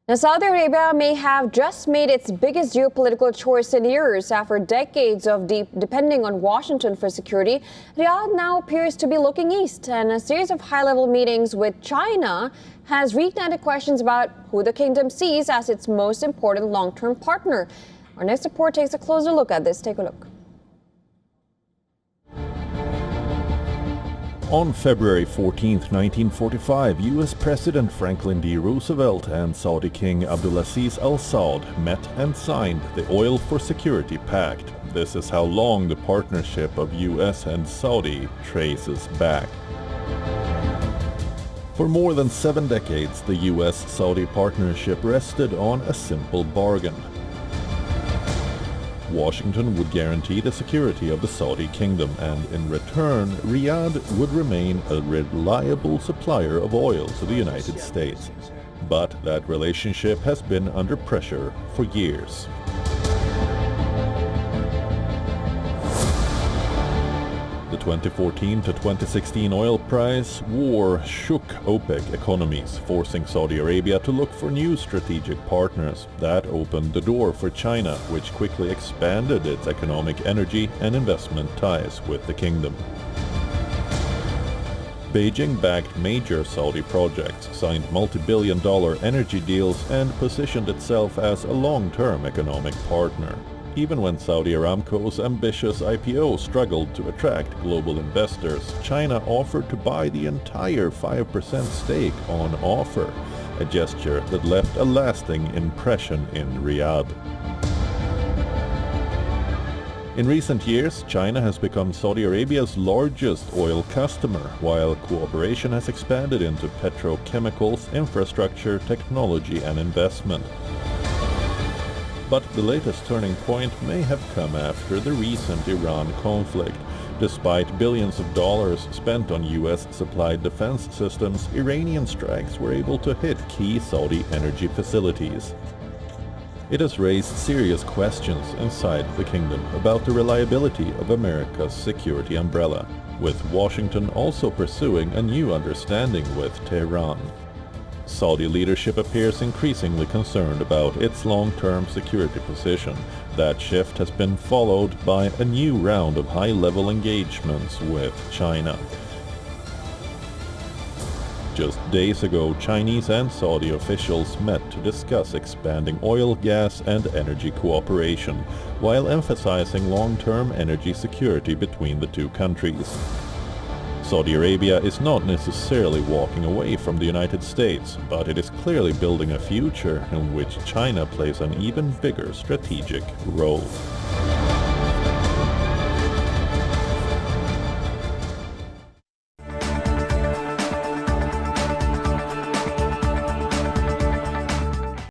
Now, Saudi Arabia may have just made its biggest geopolitical choice in years. After decades of depending on Washington for security, Riyadh now appears to be looking east, and a series of high-level meetings with China has reignited questions about who the kingdom sees as its most important long-term partner. Our next report takes a closer look at this. Take a look. On February 14, 1945, U.S. President Franklin D. Roosevelt and Saudi King Abdulaziz Al Saud met and signed the Oil for Security Pact. This is how long the partnership of U.S. and Saudi traces back. For more than 7 decades, the U.S.-Saudi partnership rested on a simple bargain. Washington would guarantee the security of the Saudi kingdom, and in return, Riyadh would remain a reliable supplier of oil to the United States. But that relationship has been under pressure for years. The 2014 to 2016 oil price war shook OPEC economies, forcing Saudi Arabia to look for new strategic partners. That opened the door for China, which quickly expanded its economic, energy and investment ties with the kingdom. Beijing backed major Saudi projects, signed multi-billion-dollar energy deals, and positioned itself as a long-term economic partner. Even when Saudi Aramco's ambitious IPO struggled to attract global investors, China offered to buy the entire 5% stake on offer, a gesture that left a lasting impression in Riyadh. In recent years, China has become Saudi Arabia's largest oil customer, while cooperation has expanded into petrochemicals, infrastructure, technology and investment. But the latest turning point may have come after the recent Iran conflict. Despite billions of dollars spent on US-supplied defense systems, Iranian strikes were able to hit key Saudi energy facilities. It has raised serious questions inside the kingdom about the reliability of America's security umbrella, with Washington also pursuing a new understanding with Tehran. Saudi leadership appears increasingly concerned about its long-term security position. That shift has been followed by a new round of high-level engagements with China. Just days ago, Chinese and Saudi officials met to discuss expanding oil, gas and energy cooperation, while emphasizing long-term energy security between the two countries. Saudi Arabia is not necessarily walking away from the United States, but it is clearly building a future in which China plays an even bigger strategic role.